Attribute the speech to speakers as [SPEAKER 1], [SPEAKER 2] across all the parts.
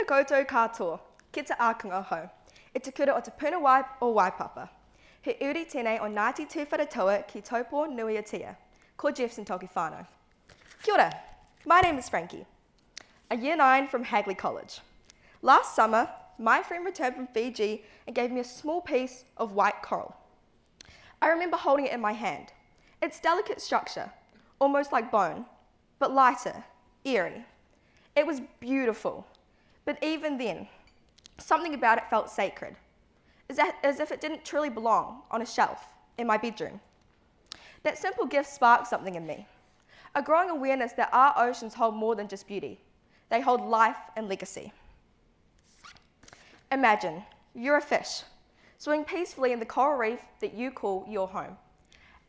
[SPEAKER 1] koutou katoa, ki te ākonga hou. E te kura o te Puna o Waipapa. He uri tēnei o Ngāti Tūwharatua ki taupō nui atia. Ko Jephson toki whānau. Kia ora, my name is Frankie, a Year 9 from Hagley College. Last summer, my friend returned from Fiji and gave me a small piece of white coral. I remember holding it in my hand. Its delicate structure, almost like bone, but lighter, eerie. It was beautiful, but even then, something about it felt sacred, as if it didn't truly belong on a shelf in my bedroom. That simple gift sparked something in me, a growing awareness that our oceans hold more than just beauty. They hold life and legacy. Imagine you're a fish, swimming peacefully in the coral reef that you call your home.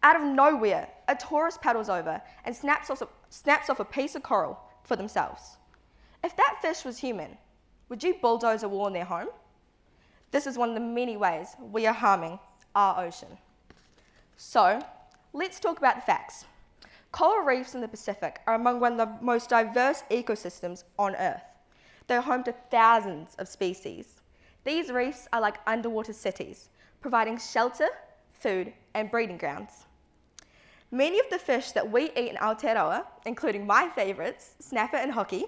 [SPEAKER 1] Out of nowhere, a tourist paddles over and snaps off a piece of coral for themselves. If that fish was human, would you bulldoze a wall in their home? This is one of the many ways we are harming our ocean. So, let's talk about the facts. Coral reefs in the Pacific are among one of the most diverse ecosystems on Earth. They're home to thousands of species. These reefs are like underwater cities, providing shelter, food, and breeding grounds. Many of the fish that we eat in Aotearoa, including my favourites, snapper and hoki,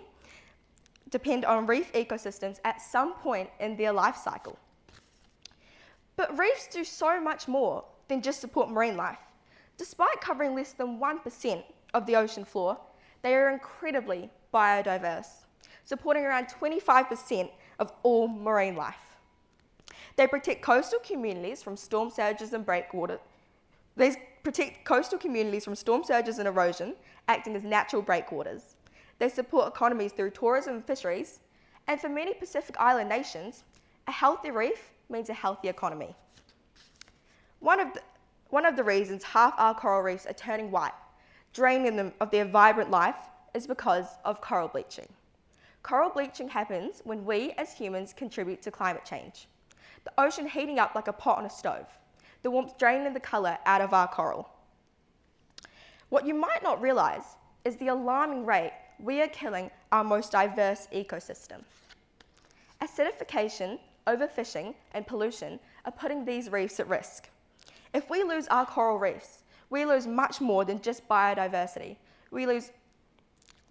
[SPEAKER 1] depend on reef ecosystems at some point in their life cycle. But reefs do so much more than just support marine life. Despite covering less than 1% of the ocean floor, they are incredibly biodiverse, supporting around 25% of all marine life. They protect coastal communities from storm surges and breakwater. They protect coastal communities from storm surges and erosion, acting as natural breakwaters. They support economies through tourism and fisheries, and for many Pacific Island nations, a healthy reef means a healthy economy. One of the reasons half our coral reefs are turning white, draining them of their vibrant life, is because of coral bleaching. Coral bleaching happens when we as humans contribute to climate change. The ocean heating up like a pot on a stove, the warmth draining the colour out of our coral. What you might not realise is the alarming rate we are killing our most diverse ecosystem. Acidification, overfishing, and pollution are putting these reefs at risk. If we lose our coral reefs, we lose much more than just biodiversity. We lose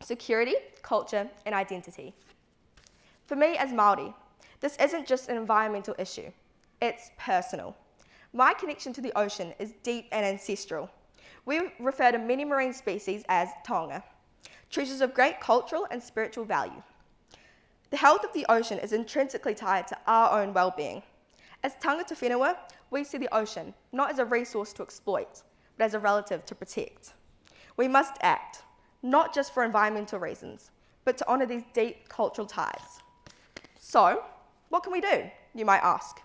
[SPEAKER 1] security, culture, and identity. For me as Māori, this isn't just an environmental issue, it's personal. My connection to the ocean is deep and ancestral. We refer to many marine species as taonga, treasures of great cultural and spiritual value. The health of the ocean is intrinsically tied to our own well-being. As tangata whenua, we see the ocean not as a resource to exploit, but as a relative to protect. We must act, not just for environmental reasons, but to honour these deep cultural ties. So, what can we do, you might ask?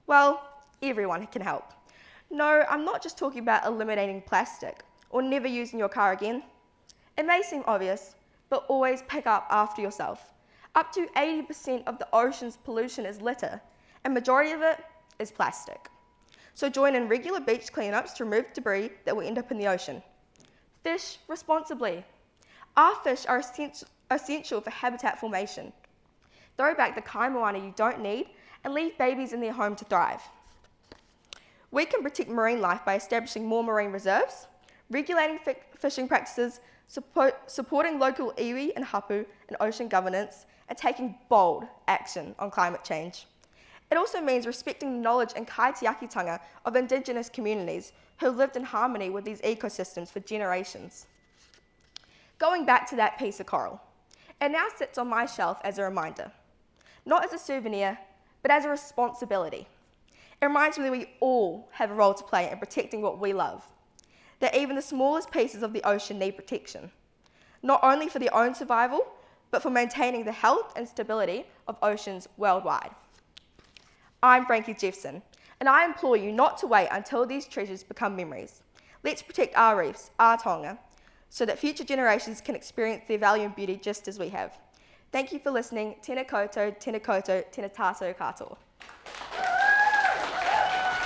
[SPEAKER 1] Well, everyone can help. No, I'm not just talking about eliminating plastic or never using your car again. It may seem obvious, but always pick up after yourself. Up to 80% of the ocean's pollution is litter, and majority of it is plastic. So join in regular beach cleanups to remove debris that will end up in the ocean. Fish responsibly. Our fish are essential for habitat formation. Throw back the kaimoana you don't need and leave babies in their home to thrive. We can protect marine life by establishing more marine reserves, regulating fishing practices, supporting local iwi and hapu and ocean governance, and taking bold action on climate change. It also means respecting the knowledge and kaitiakitanga of Indigenous communities who have lived in harmony with these ecosystems for generations. Going back to that piece of coral, it now sits on my shelf as a reminder, not as a souvenir, but as a responsibility. It reminds me that we all have a role to play in protecting what we love, that even the smallest pieces of the ocean need protection, not only for their own survival, but for maintaining the health and stability of oceans worldwide. I'm Frankie Jephson, and I implore you not to wait until these treasures become memories. Let's protect our reefs, our taonga, so that future generations can experience their value and beauty just as we have. Thank you for listening. Tēnā koutou, tēnā koutou, tēnā tātou katoa.